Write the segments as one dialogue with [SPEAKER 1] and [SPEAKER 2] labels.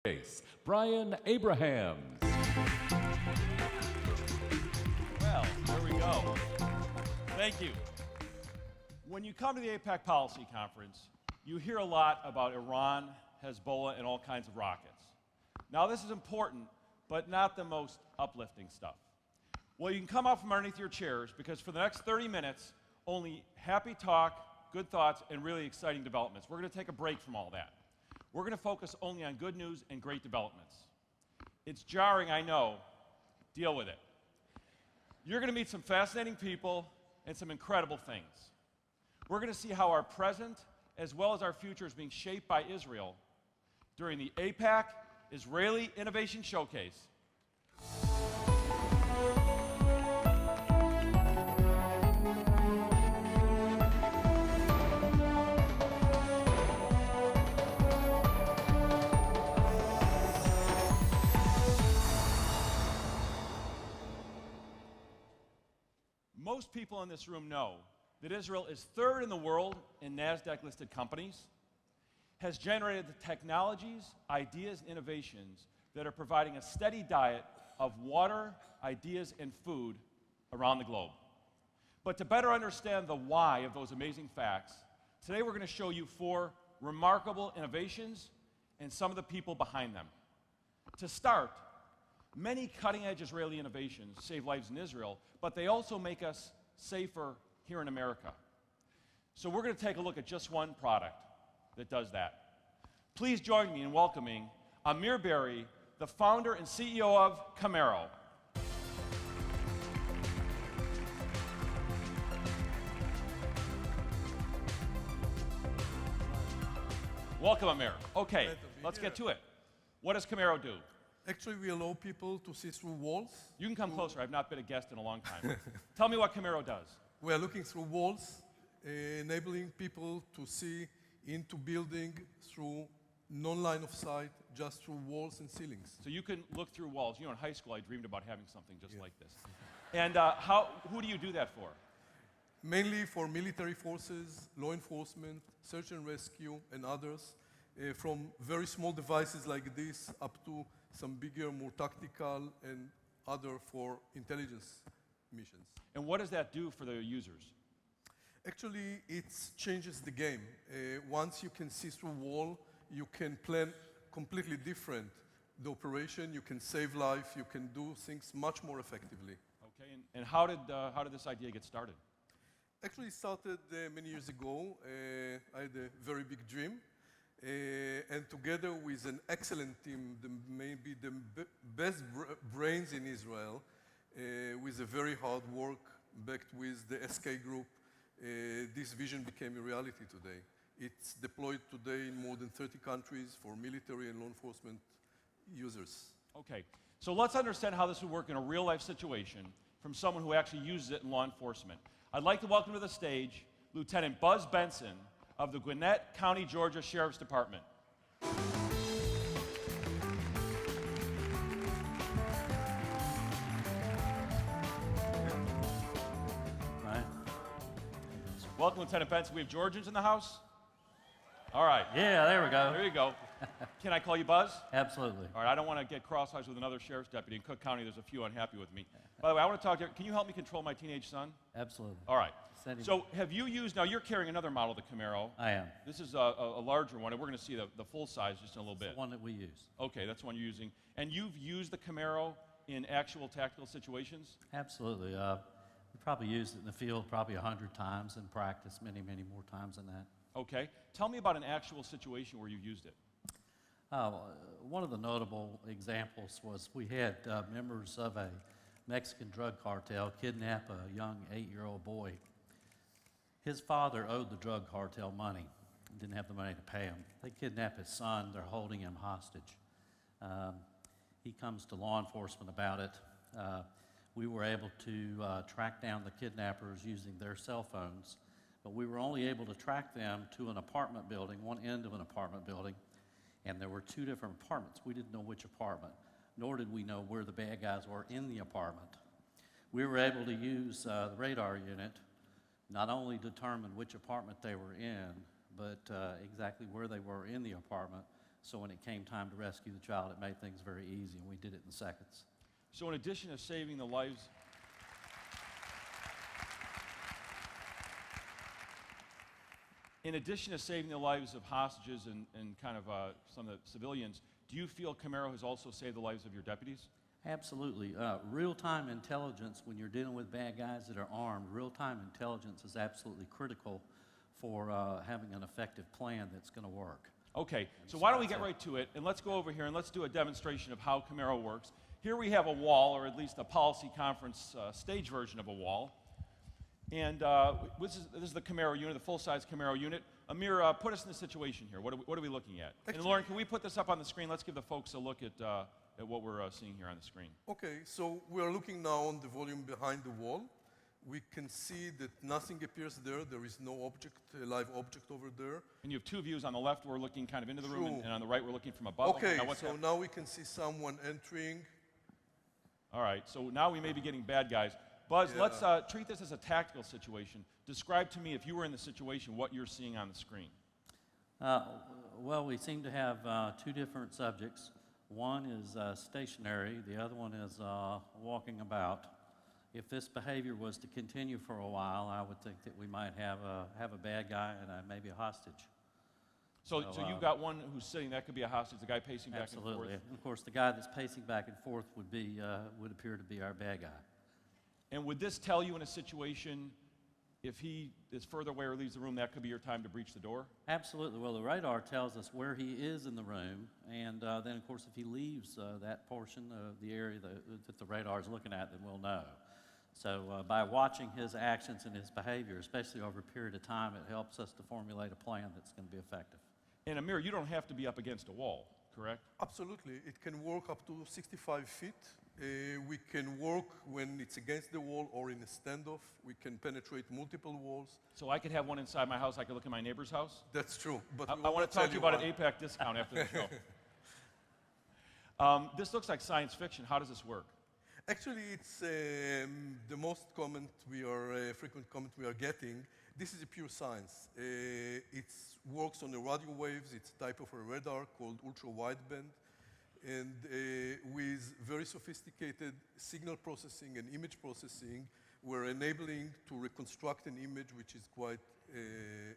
[SPEAKER 1] Case, Brian Abrahams.
[SPEAKER 2] Well, there we go. Thank you. When you come to the AIPAC Policy Conference, you hear a lot about Iran, Hezbollah, and all kinds of rockets. Now, this is important, but not the most uplifting stuff. Well, you can come out from underneath your chairs because for the next 30 minutes, only happy talk, good thoughts, and really exciting developments. We're going to take a break from all that. We're going to focus only on good news and great developments. It's jarring, I know. Deal with it. You're going to meet some fascinating people and some incredible things. We're going to see how our present as well as our future is being shaped by Israel during the AIPAC Israeli Innovation Showcase. Most people in this room know that Israel is third in the world in NASDAQ-listed companies, has generated the technologies, ideas, and innovations that are providing a steady diet of water, ideas, and food around the globe. But to better understand the why of those amazing facts, today we're going to show you 4 remarkable innovations and some of the people behind them. To start, many cutting-edge Israeli innovations save lives in Israel, but they also make us safer here in America. So we're going to take a look at just one product that does that. Please join me in welcoming Amir Berry, the founder and CEO of Camaro. Welcome, Amir. Okay, let's get to it. What does Camaro do?
[SPEAKER 3] Actually, we allow people to see through walls.
[SPEAKER 2] You can come closer. I've not been a guest in a long time. Tell me what Camaro does.
[SPEAKER 3] We are looking through walls, enabling people to see into building through non-line of sight, just through walls and ceilings.
[SPEAKER 2] So you can look through walls. You know, in high school, I dreamed about having something just like this. And who do you do that for?
[SPEAKER 3] Mainly for military forces, law enforcement, search and rescue, and others. From very small devices like this up to some bigger, more tactical, and other for intelligence missions.
[SPEAKER 2] And what does that do for the users?
[SPEAKER 3] Actually, it changes the game. Once you can see through wall, you can plan completely different the operation. You can save life. You can do things much more effectively.
[SPEAKER 2] Okay. And how did this idea get started?
[SPEAKER 3] Actually, it started many years ago. I had a very big dream. And together with an excellent team, maybe the best brains in Israel, with a very hard work backed with the SK group, this vision became a reality today. It's deployed today in more than 30 countries for military and law enforcement users.
[SPEAKER 2] Okay, so let's understand how this would work in a real-life situation from someone who actually uses it in law enforcement. I'd like to welcome to the stage Lieutenant Buzz Benson of the Gwinnett County, Georgia Sheriff's Department.
[SPEAKER 4] Right.
[SPEAKER 2] Welcome, Lieutenant Benson. We have Georgians in the house? All right.
[SPEAKER 4] Yeah, there we go.
[SPEAKER 2] There you go. Can I call you Buzz?
[SPEAKER 4] Absolutely.
[SPEAKER 2] All right, I don't want to get cross-eyes with another sheriff's deputy. In Cook County, there's a few unhappy with me. By the way, I want to talk to you. Can you help me control my teenage son?
[SPEAKER 4] Absolutely.
[SPEAKER 2] All right.
[SPEAKER 4] Send him.
[SPEAKER 2] So have you used, now you're carrying another model of the Camaro.
[SPEAKER 4] I am.
[SPEAKER 2] This is a larger one, and we're going to see the full size just in a little bit.
[SPEAKER 4] The one that we use.
[SPEAKER 2] Okay, that's the one you're using. And you've used the Camaro in actual tactical situations?
[SPEAKER 4] Absolutely. We probably used it in the field probably 100 times in practice, many, many more times than that.
[SPEAKER 2] Okay. Tell me about an actual situation where you've used it.
[SPEAKER 4] One of the notable examples was we had members of a Mexican drug cartel kidnap a young 8-year-old boy. His father owed the drug cartel money, didn't have the money to pay him. They kidnap his son, they're holding him hostage. He comes to law enforcement about it. We were able to track down the kidnappers using their cell phones, but we were only able to track them to an apartment building, one end of an apartment building, and there were 2 different apartments. We didn't know which apartment, nor did we know where the bad guys were in the apartment. We were able to use the radar unit, not only determine which apartment they were in, but exactly where they were in the apartment So when it came time to rescue the child, it made things very easy, and we did it in seconds.
[SPEAKER 2] So in addition to saving the lives, of hostages and kind of some of the civilians, do you feel Camaro has also saved the lives of your deputies?
[SPEAKER 4] Absolutely. Real-time intelligence, when you're dealing with bad guys that are armed, real-time intelligence is absolutely critical for having an effective plan that's going to work.
[SPEAKER 2] Okay, so why don't we get right to it, and let's go over here and let's do a demonstration of how Camaro works. Here we have a wall, or at least a policy conference stage version of a wall. And this is the Camaro unit, the full-size Camaro unit. Amir, put us in the situation here. What are we looking at? And Lauren, can we put this up on the screen? Let's give the folks a look at what we're seeing here on the screen.
[SPEAKER 3] Okay, so we are looking now on the volume behind the wall. We can see that nothing appears there. There is no object, live object over there.
[SPEAKER 2] And you have two views. On the left, we're looking kind of into the room,
[SPEAKER 3] True.
[SPEAKER 2] and on the right, we're looking from above.
[SPEAKER 3] Okay,
[SPEAKER 2] Now,
[SPEAKER 3] now we can see someone entering.
[SPEAKER 2] All right, so now we may be getting bad guys. Buzz,
[SPEAKER 3] Yeah.
[SPEAKER 2] let's treat this as a tactical situation. Describe to me, if you were in the situation, what you're seeing on the screen.
[SPEAKER 4] Well, we seem to have two different subjects. One is stationary, the other one is walking about. If this behavior was to continue for a while, I would think that we might have a bad guy and maybe a hostage.
[SPEAKER 2] So you've got one who's sitting, that could be a hostage, the guy pacing back and
[SPEAKER 4] Absolutely.
[SPEAKER 2] forth.
[SPEAKER 4] And of course, the guy that's pacing back and forth would appear to be our bad guy.
[SPEAKER 2] And would this tell you in a situation, if he is further away or leaves the room, that could be your time to breach the door?
[SPEAKER 4] Absolutely. Well, the radar tells us where he is in the room, and then, of course, if he leaves that portion of the area that the radar is looking at, then we'll know. So by watching his actions and his behavior, especially over a period of time, it helps us to formulate a plan that's going to be effective.
[SPEAKER 2] And Amir, you don't have to be up against a wall, correct?
[SPEAKER 3] Absolutely. It can work up to 65 feet. We can work when it's against the wall or in a standoff. We can penetrate multiple walls.
[SPEAKER 2] So I could have one inside my house, I could look at my neighbor's house?
[SPEAKER 3] That's true. But
[SPEAKER 2] I want to talk to you about an AIPAC discount after the show. This looks like science fiction. How does this work?
[SPEAKER 3] Actually, it's the most frequent comment we are getting. This is a pure science. It works on the radio waves. It's a type of a radar called ultra-wideband. And with very sophisticated signal processing and image processing, we're enabling to reconstruct an image which is quite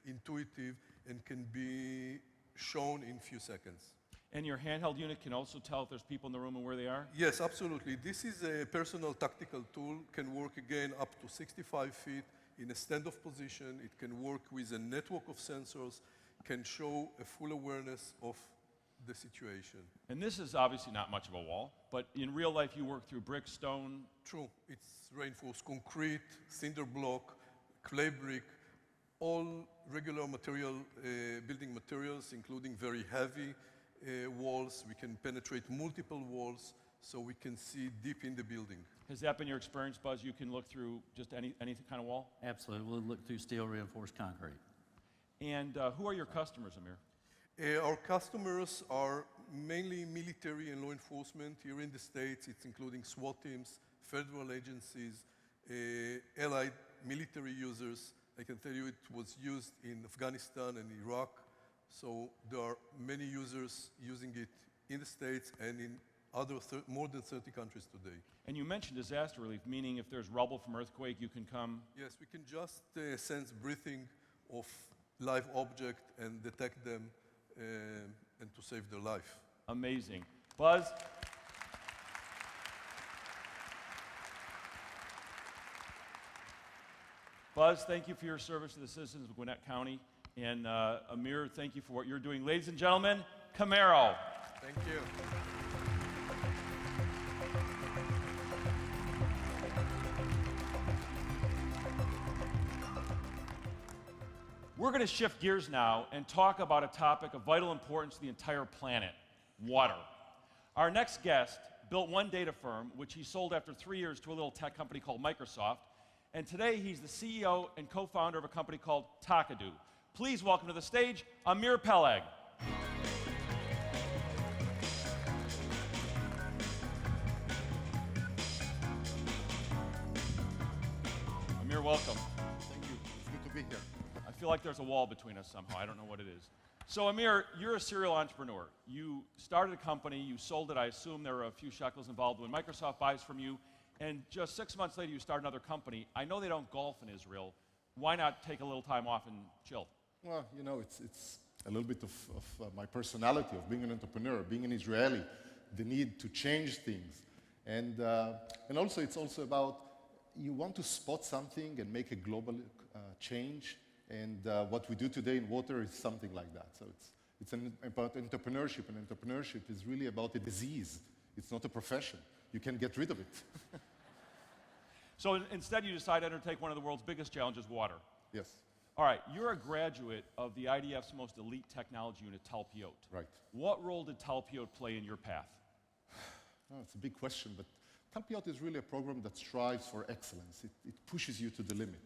[SPEAKER 3] intuitive and can be shown in few seconds.
[SPEAKER 2] And your handheld unit can also tell if there's people in the room and where they are?
[SPEAKER 3] Yes, absolutely. This is a personal tactical tool. Can work again up to 65 feet in a standoff position. It can work with a network of sensors, can show a full awareness of the situation.
[SPEAKER 2] And this is obviously not much of a wall, but in real life you work through brick, stone.
[SPEAKER 3] True. It's reinforced concrete, cinder block, clay brick, all regular material, building materials, including very heavy walls. We can penetrate multiple walls, so we can see deep in the building.
[SPEAKER 2] Has that been your experience, Buzz? You can look through just any kind of wall?
[SPEAKER 4] Absolutely. We'll look through steel reinforced concrete.
[SPEAKER 2] And who are your customers, Amir?
[SPEAKER 3] Our customers are mainly military and law enforcement. Here in the States, it's including SWAT teams, federal agencies, allied military users. I can tell you it was used in Afghanistan and Iraq. So there are many users using it in the States and in other more than 30 countries today.
[SPEAKER 2] And you mentioned disaster relief, meaning if there's rubble from earthquake, you can come?
[SPEAKER 3] Yes, we can just sense breathing of live object and detect them and to save their life.
[SPEAKER 2] Amazing. Buzz? Buzz, thank you for your service to the citizens of Gwinnett County. And Amir, thank you for what you're doing. Ladies and gentlemen, Camaro.
[SPEAKER 3] Thank you.
[SPEAKER 2] We're going to shift gears now and talk about a topic of vital importance to the entire planet, water. Our next guest built one data firm, which he sold after 3 years to a little tech company called Microsoft. And today he's the CEO and co-founder of a company called Tako. Please welcome to the stage, Amir Peleg. Amir, welcome.
[SPEAKER 5] Thank you. It's good to be here.
[SPEAKER 2] I feel like there's a wall between us somehow. I don't know what it is. So Amir, you're a serial entrepreneur. You started a company, you sold it, I assume there were a few shekels involved when Microsoft buys from you, and just 6 months later you start another company. I know they don't golf in Israel. Why not take a little time off and chill?
[SPEAKER 5] Well, you know, it's a little bit of my personality of being an entrepreneur, being an Israeli, the need to change things. And also, it's also about you want to spot something and make a global change. And what we do today in water is something like that. So it's about entrepreneurship, and entrepreneurship is really about a disease. It's not a profession. You can get rid of it.
[SPEAKER 2] So instead you decide to undertake one of the world's biggest challenges, water.
[SPEAKER 5] Yes,
[SPEAKER 2] All right, you're a graduate of the IDF's most elite technology unit, Talpiot.
[SPEAKER 5] right.
[SPEAKER 2] What role did Talpiot play in your path?
[SPEAKER 5] Oh, it's a big question, but Talpiot is really a program that strives for excellence. It pushes you to the limit.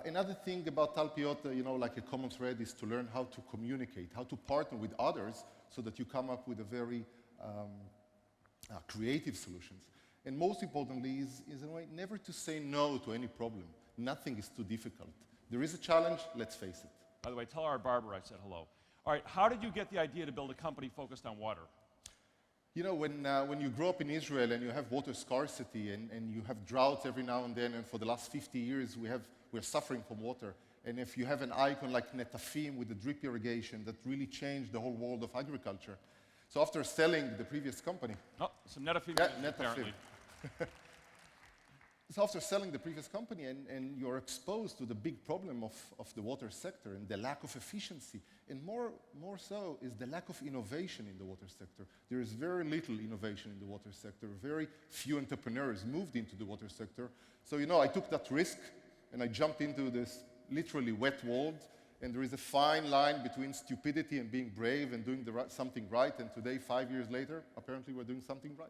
[SPEAKER 5] Another thing about Talpiot, you know, like a common thread, is to learn how to communicate, how to partner with others so that you come up with a very creative solutions. And most importantly is in a way, never to say no to any problem. Nothing is too difficult. There is a challenge, let's face it.
[SPEAKER 2] By the way, tell our barber I said hello. All right, how did you get the idea to build a company focused on water?
[SPEAKER 5] You know, when you grow up in Israel and you have water scarcity and you have droughts every now and then, and for the last 50 years we're suffering from water. And if you have an icon like Netafim with the drip irrigation that really changed the whole world of agriculture. So after selling the previous company,
[SPEAKER 2] Oh, some Netafim
[SPEAKER 5] Yeah,
[SPEAKER 2] music,
[SPEAKER 5] Netafim.
[SPEAKER 2] apparently.
[SPEAKER 5] so after selling the previous company and you're exposed to the big problem of the water sector and the lack of efficiency, and more so is the lack of innovation in the water sector. There is very little innovation in the water sector. Very few entrepreneurs moved into the water sector. So, you know, I took that risk and I jumped into this literally wet world, and there is a fine line between stupidity and being brave and doing something right, and today, 5 years later, apparently we're doing something right.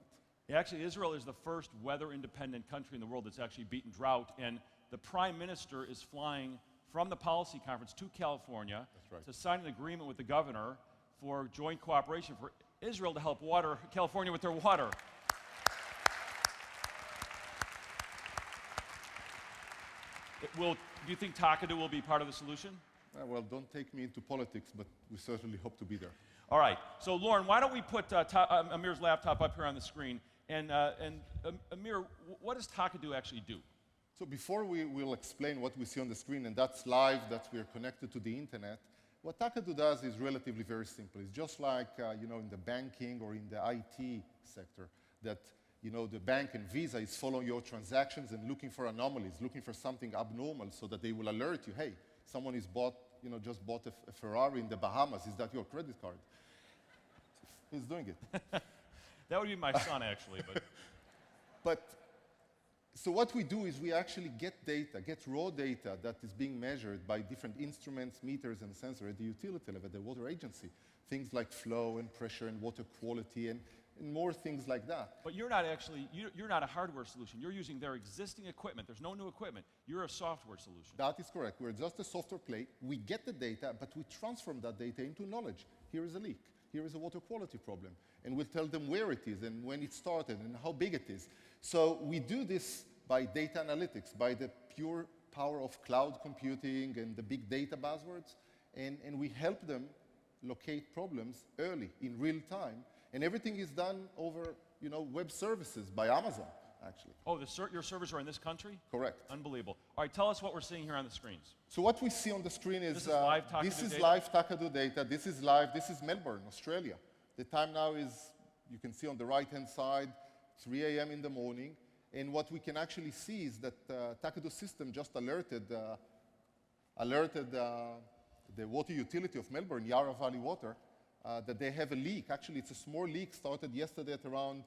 [SPEAKER 2] Yeah, actually, Israel is the first weather-independent country in the world that's actually beaten drought, and the Prime Minister is flying from the policy conference to California
[SPEAKER 5] right.
[SPEAKER 2] to sign an agreement with the governor for joint cooperation for Israel to help water California with their water. Do you think Tako will be part of the solution?
[SPEAKER 5] Well, don't take me into politics, but we certainly hope to be there.
[SPEAKER 2] All right. So, Lauren, why don't we put Amir's laptop up here on the screen? And Amir, what does Tako actually do?
[SPEAKER 5] So before we will explain what we see on the screen, and that's live, that we're connected to the internet, what Tako does is relatively very simple. It's just like, you know, in the banking or in the IT sector, that, you know, the bank and Visa is following your transactions and looking for anomalies, looking for something abnormal so that they will alert you, hey, someone is just bought a Ferrari in the Bahamas. Is that your credit card? He's doing it.
[SPEAKER 2] That would be my son, actually.
[SPEAKER 5] But so what we do is we actually get data, get raw data that is being measured by different instruments, meters, and sensors at the utility level, at the water agency. Things like flow and pressure and water quality and more things like that.
[SPEAKER 2] But you're not actually, you're not a hardware solution. You're using their existing equipment. There's no new equipment. You're a software solution.
[SPEAKER 5] That is correct. We're just a software play. We get the data, but we transform that data into knowledge. Here is a leak. Here is a water quality problem. And we'll tell them where it is and when it started and how big it is. So we do this by data analytics, by the pure power of cloud computing and the big data buzzwords. And we help them locate problems early, in real time. And everything is done over, you know, web services by Amazon, actually.
[SPEAKER 2] Oh, your servers are in this country?
[SPEAKER 5] Correct.
[SPEAKER 2] Unbelievable. All right, tell us what we're seeing here on the screens.
[SPEAKER 5] So what we see on the screen is
[SPEAKER 2] This is live Tako data?
[SPEAKER 5] live Tako data. This is live. This is Melbourne, Australia. The time now is, you can see on the right-hand side, 3 a.m. in the morning. And what we can actually see is that Tako system just alerted the water utility of Melbourne, Yarra Valley Water, that they have a leak. Actually, it's a small leak, started yesterday at around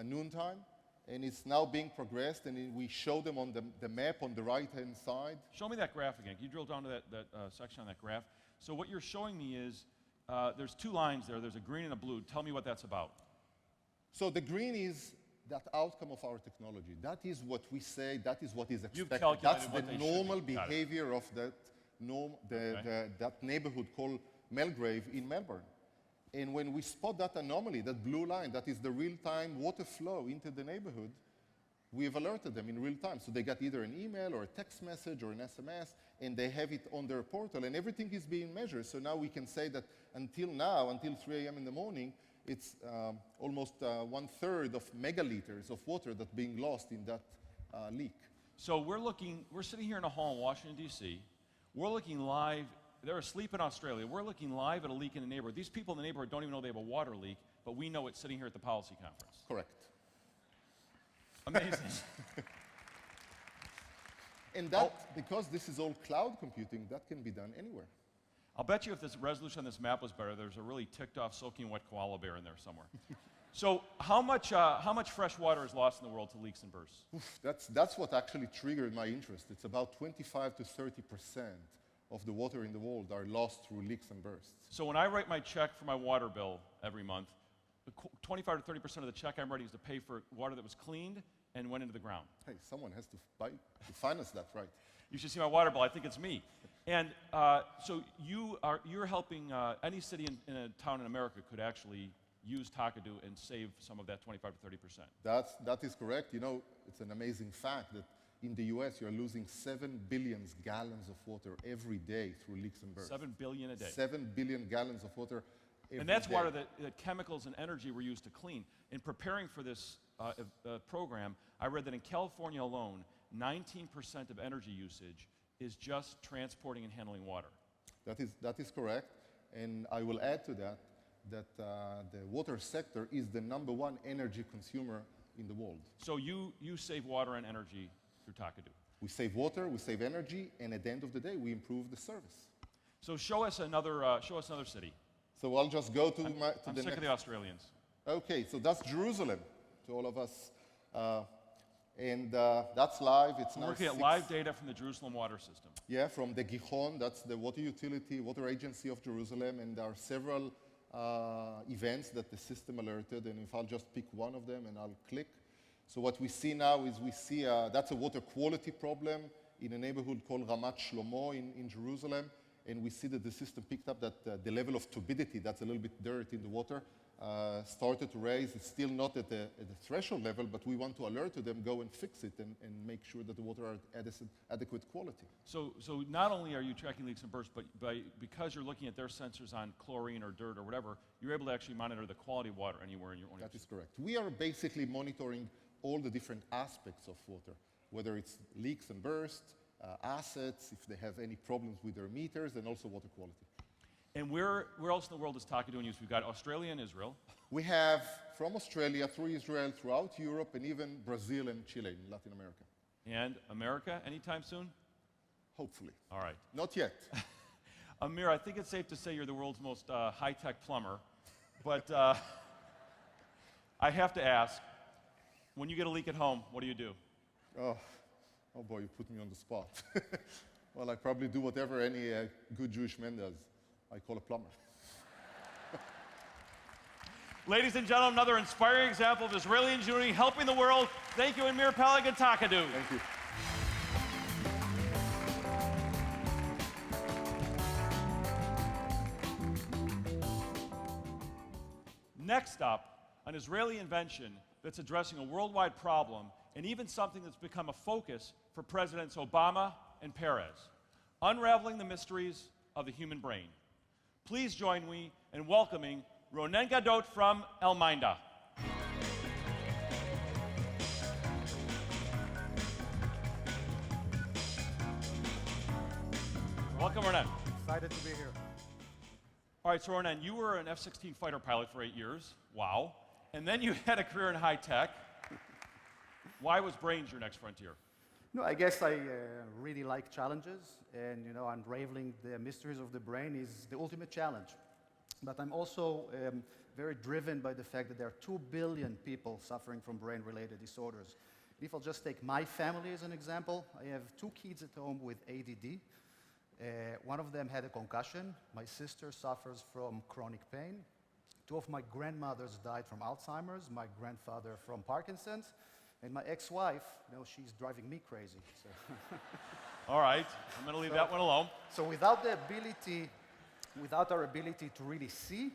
[SPEAKER 5] noontime, and it's now being progressed, and we show them on the map on the right-hand side.
[SPEAKER 2] Show me that graph again. Can you drill down to that section on that graph? So what you're showing me is, there's two lines there. There's a green and a blue. Tell me what that's about.
[SPEAKER 5] So the green is that outcome of our technology. That is what we say, that is what is
[SPEAKER 2] You've
[SPEAKER 5] expected.
[SPEAKER 2] calculated
[SPEAKER 5] That's
[SPEAKER 2] what
[SPEAKER 5] the
[SPEAKER 2] they should
[SPEAKER 5] normal
[SPEAKER 2] be. Got it.
[SPEAKER 5] behavior of that neighborhood called Melgrave in Melbourne. And when we spot that anomaly, that blue line, that is the real-time water flow into the neighborhood, we've alerted them in real time. So they got either an email or a text message or an SMS, and they have it on their portal, and everything is being measured. So now we can say that until now, until 3 a.m. in the morning, it's almost 1/3 of megaliters of water that's being lost in that leak.
[SPEAKER 2] So we're sitting here in a hall in Washington, D.C. We're looking live. They're asleep in Australia. We're looking live at a leak in the neighborhood. These people in the neighborhood don't even know they have a water leak, but we know it sitting here at the policy conference.
[SPEAKER 5] Correct.
[SPEAKER 2] Amazing.
[SPEAKER 5] And that, because this is all cloud computing, that can be done anywhere.
[SPEAKER 2] I'll bet you if this resolution on this map was better, there's a really ticked-off, soaking wet koala bear in there somewhere. So how much fresh water is lost in the world to leaks and bursts?
[SPEAKER 5] Oof, that's what actually triggered my interest. It's about 25 to 30% of the water in the world are lost through leaks and bursts.
[SPEAKER 2] So when I write my check for my water bill every month, 25 to 30% of the check I'm writing is to pay for water that was cleaned and went into the ground.
[SPEAKER 5] Hey, someone has to finance that, right?
[SPEAKER 2] You should see my water bill. I think it's me. And so you're helping any city in a town in America could actually use Takadu and save some of that 25 to 30%.
[SPEAKER 5] That is correct. You know, it's an amazing fact that in the US you're losing 7 billion gallons of water every day through leaks and bursts.
[SPEAKER 2] 7 billion a day.
[SPEAKER 5] 7 billion gallons of water every day.
[SPEAKER 2] And that's water that chemicals and energy were used to clean. In preparing for this program, I read that in California alone, 19% of energy usage is just transporting and handling water.
[SPEAKER 5] That is correct. And I will add to that the water sector is the #1 energy consumer in the world.
[SPEAKER 2] So you save water and energy through Takadu.
[SPEAKER 5] We save water, we save energy, and at the end of the day, we improve the service.
[SPEAKER 2] So show us another city.
[SPEAKER 5] So I'll just go to
[SPEAKER 2] I'm
[SPEAKER 5] the
[SPEAKER 2] sick
[SPEAKER 5] next.
[SPEAKER 2] of the Australians.
[SPEAKER 5] Okay, so that's Jerusalem to all of us. And that's live. It's
[SPEAKER 2] We're
[SPEAKER 5] now
[SPEAKER 2] looking at
[SPEAKER 5] 6
[SPEAKER 2] live data from the Jerusalem water system.
[SPEAKER 5] Yeah, from the Gihon, that's the water utility, water agency of Jerusalem, and there are several events that the system alerted, and if I'll just pick one of them and I'll click. So what we see now is that's a water quality problem in a neighborhood called Ramat Shlomo in Jerusalem, and we see that the system picked up that the level of turbidity, that's a little bit dirt in the water, started to raise. It's still not at the threshold level, but we want to alert to them, go and fix it, and make sure that the water are adequate quality.
[SPEAKER 2] So not only are you tracking leaks and bursts, but because you're looking at their sensors on chlorine or dirt or whatever, you're able to actually monitor the quality of water anywhere in your own.
[SPEAKER 5] That is correct. We are basically monitoring all the different aspects of water, whether it's leaks and bursts, assets, if they have any problems with their meters, and also water quality.
[SPEAKER 2] And where else in the world is Takadu in use? We've got Australia and Israel.
[SPEAKER 5] We have from Australia through Israel, throughout Europe, and even Brazil and Chile in Latin America.
[SPEAKER 2] And America anytime soon?
[SPEAKER 5] Hopefully.
[SPEAKER 2] All right.
[SPEAKER 5] Not yet.
[SPEAKER 2] Amir, I think it's safe to say you're the world's most high-tech plumber, but I have to ask, when you get a leak at home, what do?
[SPEAKER 5] Oh boy, you put me on the spot. Well, I probably do whatever any good Jewish man does. I call a plumber.
[SPEAKER 2] Ladies and gentlemen, another inspiring example of Israeli ingenuity helping the world. Thank you, Amir Peleg and Takadu.
[SPEAKER 5] Thank you.
[SPEAKER 2] Next up, an Israeli invention that's addressing a worldwide problem and even something that's become a focus for Presidents Obama and Perez, unraveling the mysteries of the human brain. Please join me in welcoming Ronen Gadot from ElmindA. Welcome, Ronen.
[SPEAKER 6] Excited to be here.
[SPEAKER 2] All right, so Ronen, you were an F-16 fighter pilot for 8 years. Wow. And then you had a career in high tech. Why was brains your next frontier?
[SPEAKER 6] No, I guess I really like challenges, and unraveling the mysteries of the brain is the ultimate challenge. But I'm also very driven by the fact that there are 2 billion people suffering from brain-related disorders. If I'll just take my family as an example, I have 2 kids at home with ADD. One of them had a concussion. My sister suffers from chronic pain. 2 of my grandmothers died from Alzheimer's, my grandfather from Parkinson's, and my ex-wife, she's driving me crazy. So.
[SPEAKER 2] All right, I'm going to leave that one alone.
[SPEAKER 6] So without our ability to really see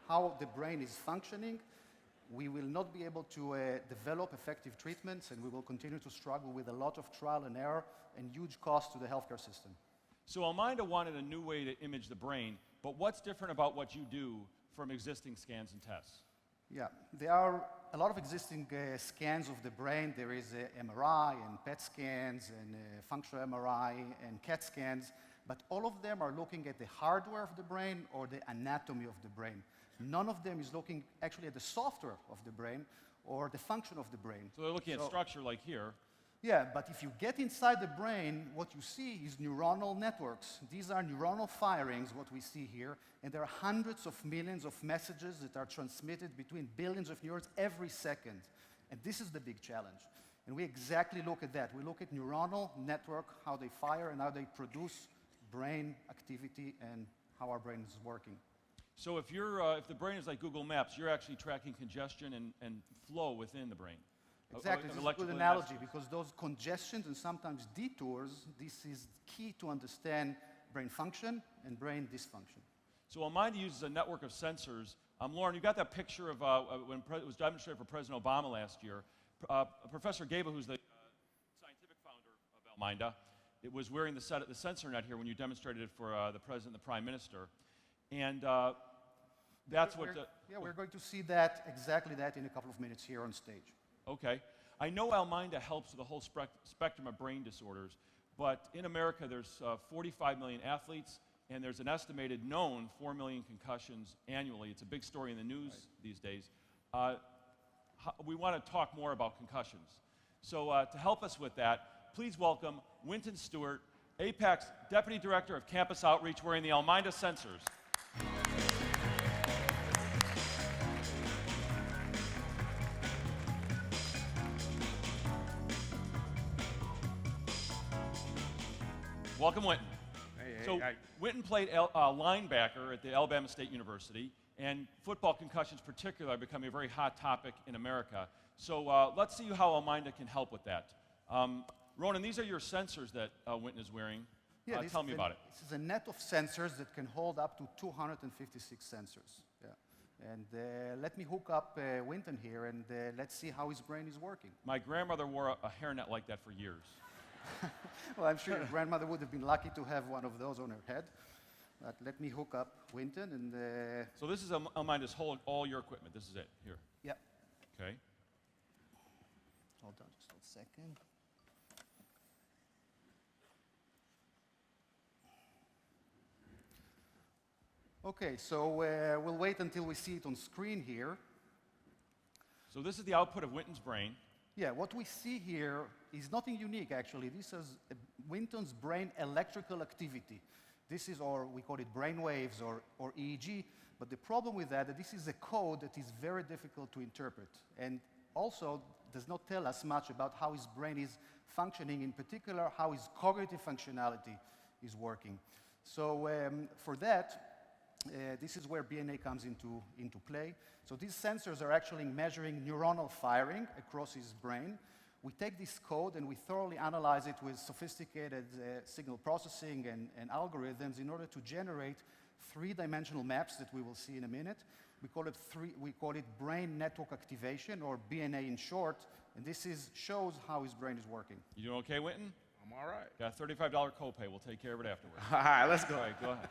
[SPEAKER 6] how the brain is functioning, we will not be able to develop effective treatments, and we will continue to struggle with a lot of trial and error and huge cost to the healthcare system.
[SPEAKER 2] So ElmindA wanted a new way to image the brain, but what's different about what you do from existing scans and tests?
[SPEAKER 6] Yeah, there are a lot of existing scans of the brain. There is MRI and PET scans and functional MRI and CAT scans, but all of them are looking at the hardware of the brain or the anatomy of the brain. None of them is looking actually at the software of the brain or the function of the brain.
[SPEAKER 2] So they're looking at structure like here.
[SPEAKER 6] Yeah, but if you get inside the brain, what you see is neuronal networks. These are neuronal firings, what we see here, and there are hundreds of millions of messages that are transmitted between billions of neurons every second. And this is the big challenge. And we exactly look at that. We look at neuronal network, how they fire and how they produce brain activity and how our brain is working.
[SPEAKER 2] So if the brain is like Google Maps, you're actually tracking congestion and flow within the brain.
[SPEAKER 6] Exactly, this is a good analogy because those congestions and sometimes detours, this is key to understand brain function and brain dysfunction.
[SPEAKER 2] So ElmindA uses a network of sensors. Lauren, you got that picture of when it was demonstrated for President Obama last year. Professor Gaba, who's the scientific founder of ElmindA, it was wearing the sensor net here when you demonstrated it for the President and the Prime Minister. And that's what...
[SPEAKER 6] we're going to see that, exactly that, in a couple of minutes here on stage.
[SPEAKER 2] Okay. I know ElmindA helps with the whole spectrum of brain disorders, but in America there's 45 million athletes, and there's an estimated known 4 million concussions annually. It's a big story in the news these days. We want to talk more about concussions. So to help us with that, please welcome Winton Stewart, AIPAC's Deputy Director of Campus Outreach, wearing the ElmindA sensors. Welcome, Winton. So Winton played linebacker at the Alabama State University, and football concussions particularly are becoming a very hot topic in America. So let's see how ElmindA can help with that. Ronan, these are your sensors that Winton is wearing.
[SPEAKER 6] Yeah,
[SPEAKER 2] tell me about it.
[SPEAKER 6] This is a net of sensors that can hold up to 256 sensors. Yeah. And let me hook up Winton here, and let's see how his brain is working.
[SPEAKER 2] My grandmother wore a hairnet like that for years.
[SPEAKER 6] Well, I'm sure your grandmother would have been lucky to have one of those on her head. But let me hook up Winton and...
[SPEAKER 2] So this is ElmindA's all your equipment. This is it, here.
[SPEAKER 6] Yep.
[SPEAKER 2] Okay.
[SPEAKER 6] Hold on just a second. Okay, so we'll wait until we see it on screen here.
[SPEAKER 2] So this is the output of Winton's brain.
[SPEAKER 6] Yeah, what we see here is nothing unique, actually. This is Winton's brain electrical activity. This is, or we call it brain waves or EEG, but the problem with that this is a code that is very difficult to interpret, and also does not tell us much about how his brain is functioning, in particular, how his cognitive functionality is working. So for that, this is where BNA comes into play. So these sensors are actually measuring neuronal firing across his brain. We take this code and we thoroughly analyze it with sophisticated signal processing and algorithms in order to generate three-dimensional maps that we will see in a minute. We call it brain network activation, or BNA in short, and this shows how his brain is working.
[SPEAKER 2] You doing okay, Winton?
[SPEAKER 7] I'm all right.
[SPEAKER 2] Got a $35 copay. We'll take care of it afterwards.
[SPEAKER 7] All right, let's go.
[SPEAKER 2] All right, go ahead.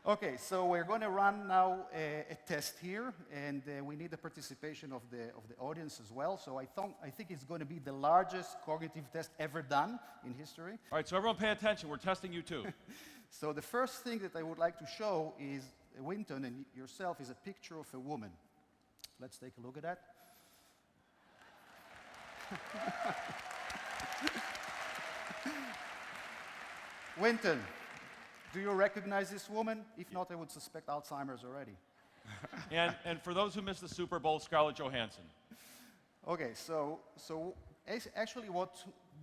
[SPEAKER 6] Okay, so we're going to run now a test here, and we need the participation of the audience as well. So I think it's going to be the largest cognitive test ever done in history.
[SPEAKER 2] All right, so everyone pay attention. We're testing you too.
[SPEAKER 6] So the first thing that I would like to show is Winton and yourself is a picture of a woman. Let's take a look at that. Winton, do you recognize this woman? If not, I would suspect Alzheimer's already.
[SPEAKER 2] And for those who missed the Super Bowl, Scarlett Johansson.
[SPEAKER 6] Okay, so actually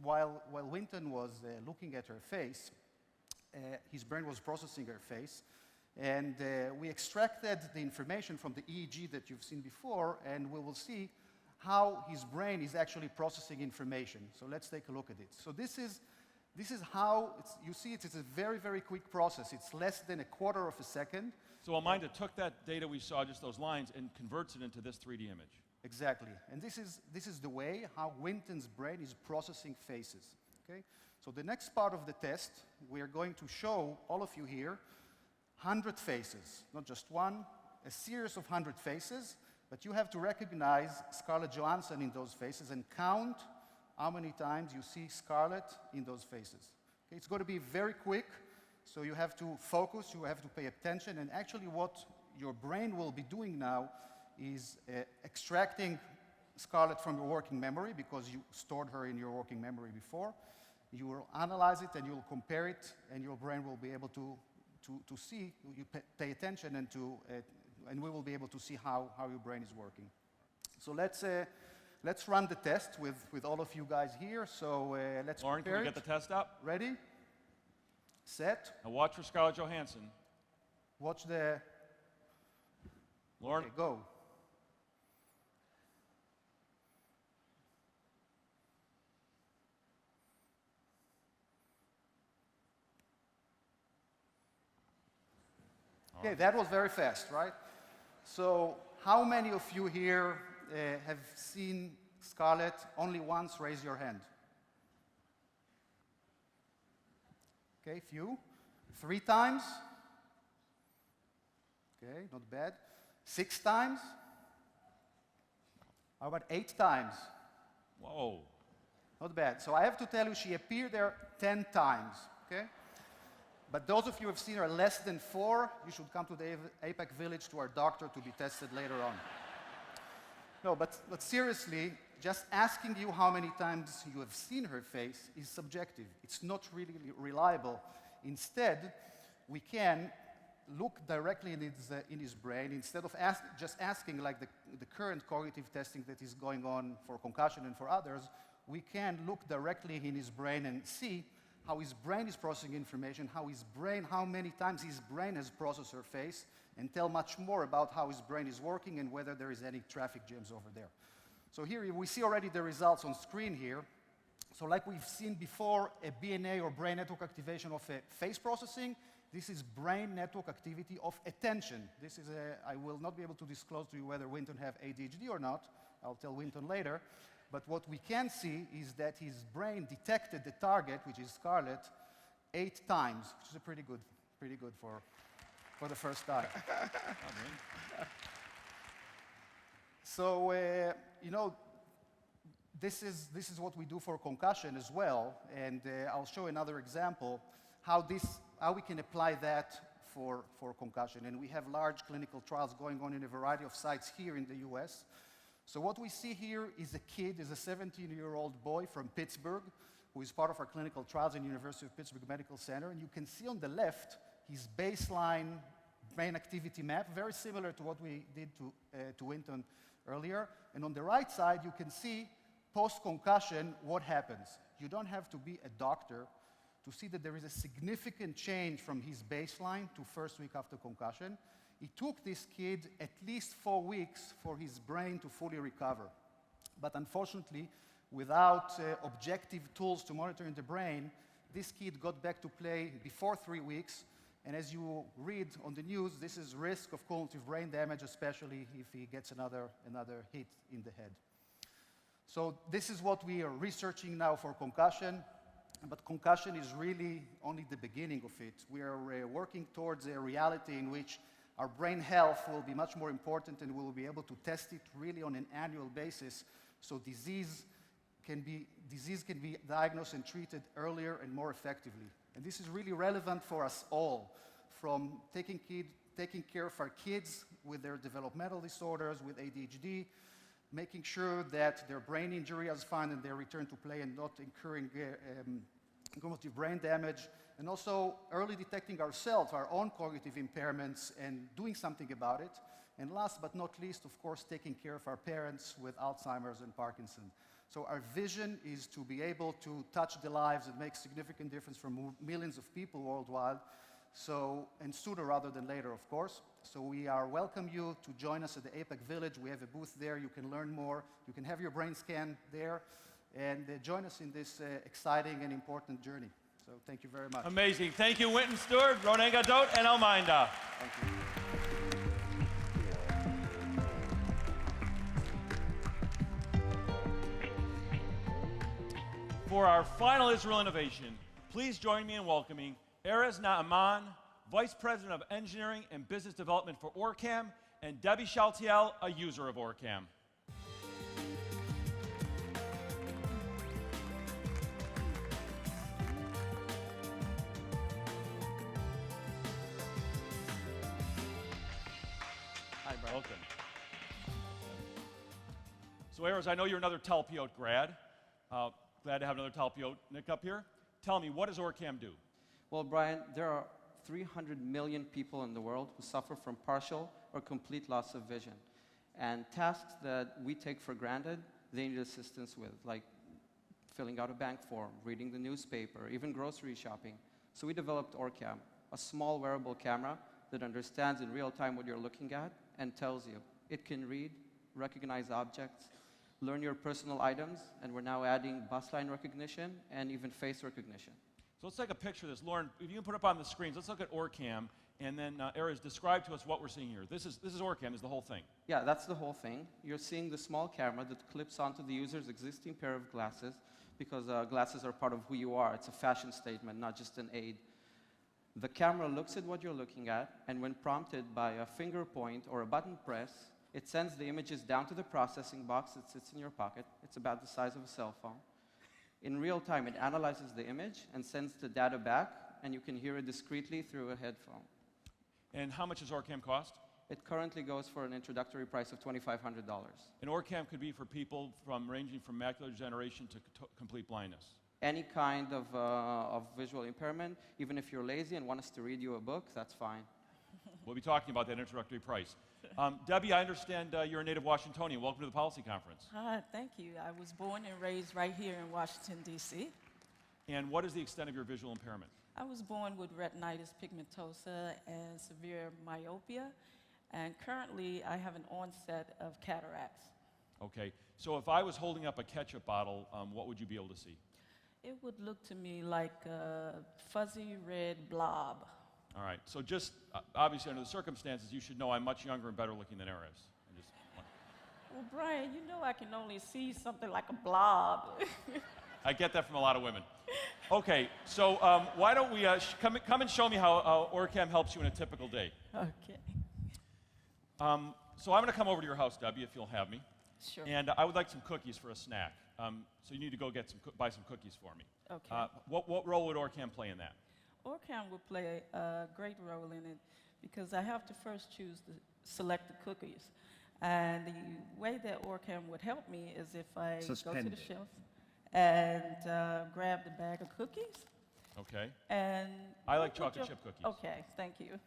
[SPEAKER 6] while Winton was looking at her face, his brain was processing her face, and we extracted the information from the EEG that you've seen before, and we will see how his brain is actually processing information. So let's take a look at it. So this is This is how, you see it's a very, very quick process. It's less than a quarter of a second.
[SPEAKER 2] So ElmindA took that data we saw, just those lines, and converts it into this 3D image.
[SPEAKER 6] Exactly. And this is the way how Winton's brain is processing faces. Okay? So the next part of the test, we are going to show all of you here 100 faces, not just one, a series of 100 faces, but you have to recognize Scarlett Johansson in those faces and count how many times you see Scarlett in those faces. Okay? It's going to be very quick, so you have to focus, you have to pay attention, and actually what your brain will be doing now is extracting Scarlett from your working memory because you stored her in your working memory before. You will analyze it and you'll compare it, and your brain will be able to see, you pay attention, and we will be able to see how your brain is working. So let's run the test with all of you guys here. So let's
[SPEAKER 2] Lauren, can
[SPEAKER 6] compare
[SPEAKER 2] we
[SPEAKER 6] it.
[SPEAKER 2] get the test up?
[SPEAKER 6] Ready? Set.
[SPEAKER 2] Now watch for Scarlett Johansson.
[SPEAKER 6] Watch the...
[SPEAKER 2] Lauren,
[SPEAKER 6] Okay, go. Okay, that was very fast, right? So how many of you here have seen Scarlett only once? Raise your hand. Okay, few. 3 times? Okay, not bad. 6 times? How about 8 times?
[SPEAKER 2] whoa.
[SPEAKER 6] Not bad. So I have to tell you, she appeared there 10 times, okay? But those of you who have seen her less than 4, you should come to the AIPAC village to our doctor to be tested later on. No, but seriously, just asking you how many times you have seen her face is subjective. It's not really reliable. Instead, we can look directly in his brain, instead of just asking like the current cognitive testing that is going on for concussion and for others, we can look directly in his brain and see how his brain is processing information, how many times his brain has processed her face, and tell much more about how his brain is working and whether there is any traffic jams over there. So here we see already the results on screen here. So like we've seen before, a BNA or brain network activation of face processing, this is brain network activity of attention. This is I will not be able to disclose to you whether Winton have ADHD or not. I'll tell Winton later. But what we can see is that his brain detected the target, which is Scarlett, 8 times, which is pretty good for the first time. So, you know, this is what we do for concussion as well, and I'll show another example how we can apply that for concussion. And we have large clinical trials going on in a variety of sites here in the US. So what we see here is a 17-year-old boy from Pittsburgh, who is part of our clinical trials in the University of Pittsburgh Medical Center. And you can see on the left his baseline brain activity map, very similar to what we did to Winton earlier. And on the right side, you can see post-concussion what happens. You don't have to be a doctor to see that there is a significant change from his baseline to first week after concussion. It took this kid at least 4 weeks for his brain to fully recover. But unfortunately, without objective tools to monitor in the brain, this kid got back to play before 3 weeks. And as you read on the news, this is risk of cognitive brain damage, especially if he gets another hit in the head. So this is what we are researching now for concussion. But concussion is really only the beginning of it. We are working towards a reality in which our brain health will be much more important, and we will be able to test it really on an annual basis, so disease can be diagnosed and treated earlier and more effectively. And this is really relevant for us all, from taking care of our kids with their developmental disorders, with ADHD, making sure that their brain injury is found and they return to play and not incurring cognitive brain damage, and also early detecting ourselves, our own cognitive impairments, and doing something about it. And last but not least, of course, taking care of our parents with Alzheimer's and Parkinson's. So our vision is to be able to touch the lives and make significant difference for millions of people worldwide, and sooner rather than later, of course. So we welcome you to join us at the AIPAC Village. We have a booth there. You can learn more. You can have your brain scan there, and join us in this exciting and important journey. So thank you very much.
[SPEAKER 2] Amazing. Thank you, Winton Stewart, Ronen Gadot, and ElmindA.
[SPEAKER 6] Thank you.
[SPEAKER 2] For our final Israel innovation, please join me in welcoming Erez Naaman, Vice President of Engineering and Business Development for Orcam, and Debbie Shaltiel, a user of Orcam.
[SPEAKER 6] Hi, Brian.
[SPEAKER 2] Welcome. So Erez, I know you're another Talpiot grad. Glad to have another Talpiot Nick up here. Tell me, what does Orcam do?
[SPEAKER 7] Well, Brian, there are 300 million people in the world who suffer from partial or complete loss of vision. And tasks that we take for granted, they need assistance with, like filling out a bank form, reading the newspaper, even grocery shopping. So we developed Orcam, a small wearable camera that understands in real time what you're looking at and tells you. It can read, recognize objects, learn your personal items, and we're now adding bus line recognition and even face recognition.
[SPEAKER 2] So let's take a picture of this. Lauren, if you can put up on the screens, let's look at Orcam, and then Erez, describe to us what we're seeing here. This is Orcam, is the whole thing.
[SPEAKER 7] Yeah, that's the whole thing. You're seeing the small camera that clips onto the user's existing pair of glasses because glasses are part of who you are. It's a fashion statement, not just an aid. The camera looks at what you're looking at, and when prompted by a finger point or a button press, it sends the images down to the processing box that sits in your pocket. It's about the size of a cell phone. In real time, it analyzes the image and sends the data back, and you can hear it discreetly through a headphone.
[SPEAKER 2] And how much does Orcam cost?
[SPEAKER 7] It currently goes for an introductory price of $2,500.
[SPEAKER 2] And Orcam could be for people ranging from macular degeneration to complete blindness.
[SPEAKER 7] Any kind of visual impairment, even if you're lazy and want us to read you a book, that's fine.
[SPEAKER 2] We'll be talking about that introductory price. Debbie, I understand you're a native Washingtonian. Welcome to the Policy Conference.
[SPEAKER 8] Hi, thank you. I was born and raised right here in Washington, D.C.
[SPEAKER 2] And what is the extent of your visual impairment?
[SPEAKER 8] I was born with retinitis pigmentosa and severe myopia, and currently I have an onset of cataracts.
[SPEAKER 2] Okay, so if I was holding up a ketchup bottle, what would you be able to see?
[SPEAKER 8] It would look to me like a fuzzy red blob.
[SPEAKER 2] All right, so just obviously under the circumstances, you should know I'm much younger and better looking than Erez.
[SPEAKER 8] Well, Brian, you know I can only see something like a blob.
[SPEAKER 2] I get that from a lot of women. Okay, so why don't we come and show me how Orcam helps you in a typical day.
[SPEAKER 8] Okay.
[SPEAKER 2] So I'm going to come over to your house, Debbie, if you'll have me.
[SPEAKER 8] Sure.
[SPEAKER 2] And I would like some cookies for a snack. So you need to go get buy some cookies for me.
[SPEAKER 8] Okay.
[SPEAKER 2] What role would Orcam play in that?
[SPEAKER 8] Orcam will play a great role in it because I have to first select the cookies. And the way that Orcam would help me is if I go to the shelf and grab the bag of cookies.
[SPEAKER 2] Okay.
[SPEAKER 8] And
[SPEAKER 2] I like chocolate chip cookies.
[SPEAKER 8] Okay, thank you.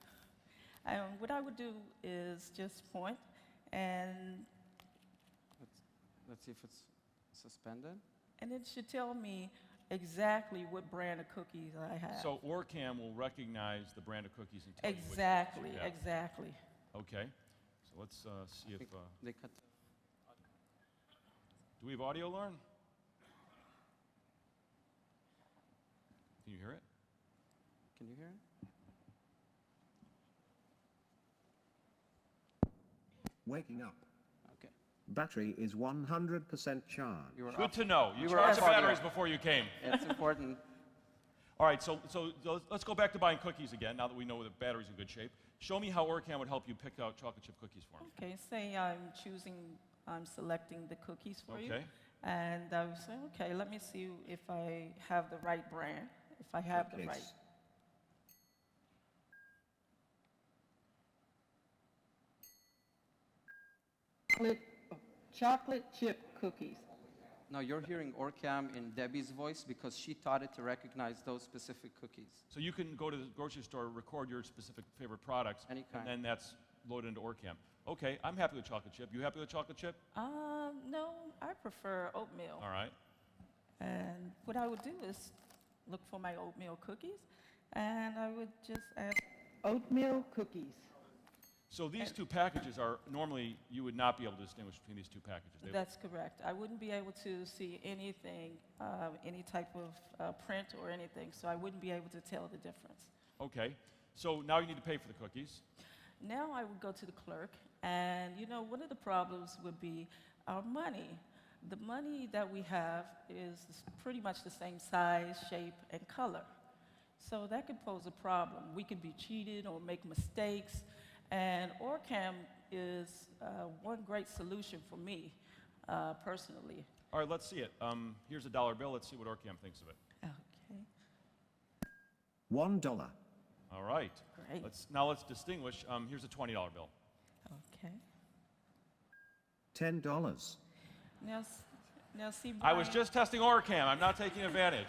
[SPEAKER 8] What I would do is just point and
[SPEAKER 7] Let's see if it's suspended.
[SPEAKER 8] and it should tell me exactly what brand of cookies I have.
[SPEAKER 2] So Orcam will recognize the brand of cookies and tell you which
[SPEAKER 8] Exactly,
[SPEAKER 2] ones you have.
[SPEAKER 8] exactly.
[SPEAKER 2] Okay. So let's see if...
[SPEAKER 7] They cut.
[SPEAKER 2] do we have audio, Lauren? Can you hear it?
[SPEAKER 7] Can you hear it?
[SPEAKER 9] Waking up.
[SPEAKER 7] Okay.
[SPEAKER 9] Battery is 100% charged.
[SPEAKER 7] You were
[SPEAKER 2] Good
[SPEAKER 7] off.
[SPEAKER 2] to know. You
[SPEAKER 7] were
[SPEAKER 2] charged the
[SPEAKER 7] off audio.
[SPEAKER 2] batteries before you came.
[SPEAKER 7] It's important.
[SPEAKER 2] All right, so let's go back to buying cookies again, now that we know the battery's in good shape. Show me how Orcam would help you pick out chocolate chip cookies for me.
[SPEAKER 8] Okay, say I'm selecting the cookies for you.
[SPEAKER 2] Okay.
[SPEAKER 8] And I would say, okay, let me see if I have the right brand, if I have the
[SPEAKER 9] Yes.
[SPEAKER 8] right. Chocolate chip cookies.
[SPEAKER 7] Now you're hearing Orcam in Debbie's voice because she taught it to recognize those specific cookies.
[SPEAKER 2] So you can go to the grocery store, record your specific favorite products,
[SPEAKER 7] Any kind.
[SPEAKER 2] and then that's loaded into Orcam. Okay, I'm happy with chocolate chip. You happy with chocolate chip?
[SPEAKER 8] No, I prefer oatmeal.
[SPEAKER 2] All right.
[SPEAKER 8] And what I would do is look for my oatmeal cookies, and I would just add oatmeal cookies.
[SPEAKER 2] So these two packages are normally, you would not be able to distinguish between these two packages.
[SPEAKER 8] That's correct. I wouldn't be able to see anything, any type of print or anything, so I wouldn't be able to tell the difference.
[SPEAKER 2] Okay. So now you need to pay for the cookies.
[SPEAKER 8] Now I would go to the clerk, and you know, one of the problems would be our money. The money that we have is pretty much the same size, shape, and color. So that could pose a problem. We could be cheated or make mistakes, and Orcam is one great solution for me, personally.
[SPEAKER 2] All right, let's see it. Here's a dollar bill. Let's see what Orcam thinks of it.
[SPEAKER 8] Okay,
[SPEAKER 9] $1.
[SPEAKER 2] All right.
[SPEAKER 8] great.
[SPEAKER 2] Now let's distinguish. Here's a $20 bill.
[SPEAKER 8] Okay.
[SPEAKER 9] $10.
[SPEAKER 8] Now see, Brian.
[SPEAKER 2] I was just testing Orcam. I'm not taking advantage.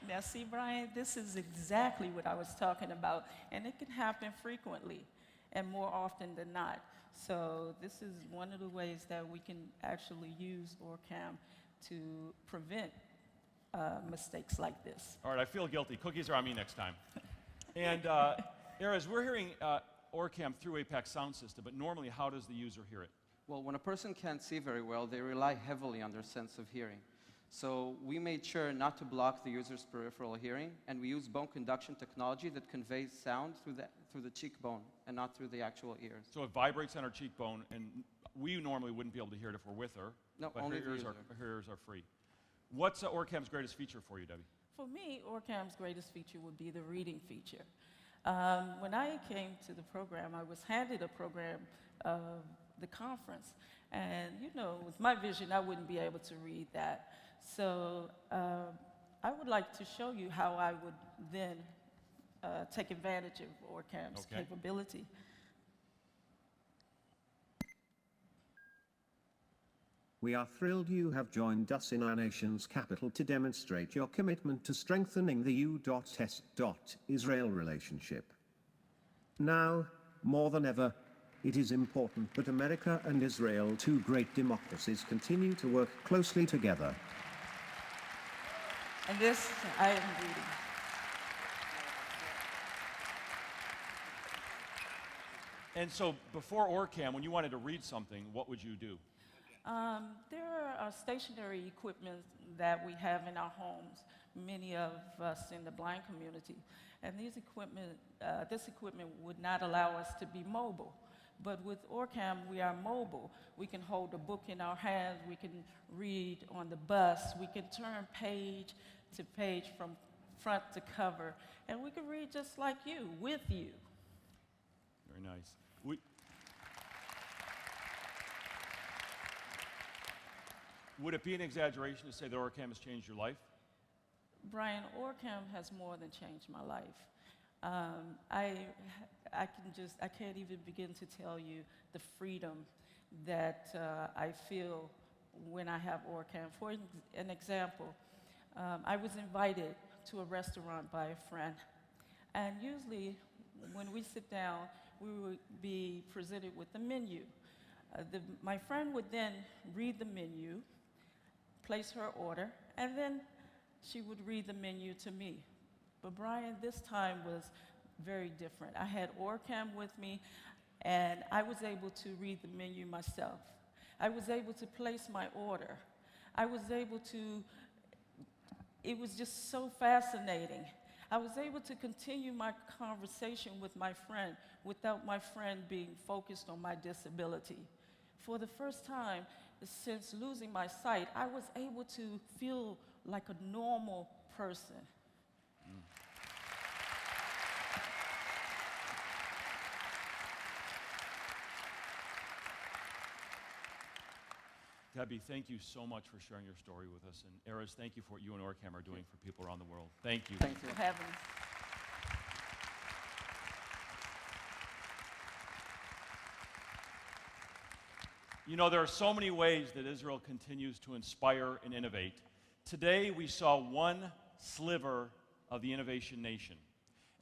[SPEAKER 8] Now see, Brian, this is exactly what I was talking about, and it can happen frequently and more often than not. So this is one of the ways that we can actually use Orcam to prevent mistakes like this.
[SPEAKER 2] All right, I feel guilty. Cookies are on me next time. And Erez, we're hearing Orcam through AIPAC sound system, but normally how does the user hear it?
[SPEAKER 7] Well, when a person can't see very well, they rely heavily on their sense of hearing. So we made sure not to block the user's peripheral hearing, and we use bone conduction technology that conveys sound through the cheekbone and not through the actual ears.
[SPEAKER 2] So it vibrates on our cheekbone, and we normally wouldn't be able to hear it if we're with her.
[SPEAKER 7] No,
[SPEAKER 2] but
[SPEAKER 7] only
[SPEAKER 2] her
[SPEAKER 7] the
[SPEAKER 2] ears,
[SPEAKER 7] user.
[SPEAKER 2] her ears are free. What's Orcam's greatest feature for you, Debbie?
[SPEAKER 8] For me, Orcam's greatest feature would be the reading feature. When I came to the program, I was handed a program of the conference. And, you know, with my vision, I wouldn't be able to read that. So I would like to show you how I would then take advantage of Orcam's capability.
[SPEAKER 9] We are thrilled you have joined us in our nation's capital to demonstrate your commitment to strengthening the U.S.-Israel relationship. Now, more than ever, it is important that America and Israel, two great democracies, continue to work closely together.
[SPEAKER 8] And this I am reading.
[SPEAKER 2] And so before Orcam, when you wanted to read something, what would you do?
[SPEAKER 8] There are stationary equipment that we have in our homes, many of us in the blind community. And this equipment would not allow us to be mobile. But with Orcam, we are mobile. We can hold a book in our hands, we can read on the bus, we can turn page to page from front to cover, and we can read just like you, with you.
[SPEAKER 2] Very nice. Would it be an exaggeration to say that Orcam has changed your life?
[SPEAKER 8] Brian, Orcam has more than changed my life. I can't even begin to tell you the freedom that I feel when I have Orcam. For an example, I was invited to a restaurant by a friend, and usually when we sit down, we would be presented with the menu. My friend would then read the menu, place her order, and then she would read the menu to me. But Brian, this time was very different. I had Orcam with me, and I was able to read the menu myself. I was able to place my order. I was able to, it was just so fascinating. I was able to continue my conversation with my friend without my friend being focused on my disability. For the first time since losing my sight, I was able to feel like a normal person.
[SPEAKER 2] Debbie, thank you so much for sharing your story with us. And Erez, thank you for what you and Orcam are doing for people around the world. Thank you.
[SPEAKER 7] Thank you.
[SPEAKER 8] For having us.
[SPEAKER 2] You know, there are so many ways that Israel continues to inspire and innovate. Today, we saw one sliver of the innovation nation.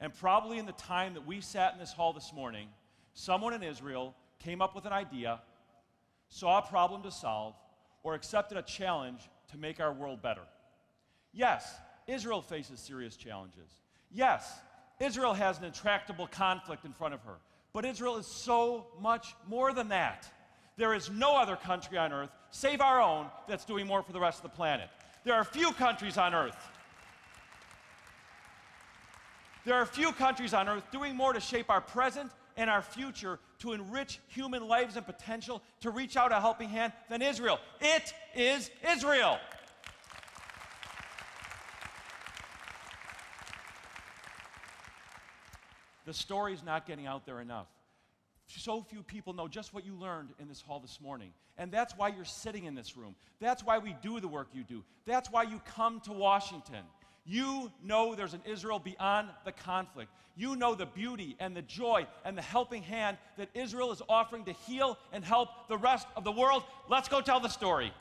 [SPEAKER 2] And probably in the time that we sat in this hall this morning, someone in Israel came up with an idea, saw a problem to solve, or accepted a challenge to make our world better. Yes, Israel faces serious challenges. Yes, Israel has an intractable conflict in front of her. But Israel is so much more than that. There is no other country on earth, save our own, that's doing more for the rest of the planet. There are few countries on earth. There are few countries on earth doing more to shape our present and our future, to enrich human lives and potential, to reach out a helping hand than Israel. It is Israel. The story's not getting out there enough. So few people know just what you learned in this hall this morning. And that's why you're sitting in this room. That's why we do the work you do. That's why you come to Washington. You know there's an Israel beyond the conflict. You know the beauty and the joy and the helping hand that Israel is offering to heal and help the rest of the world. Let's go tell the story.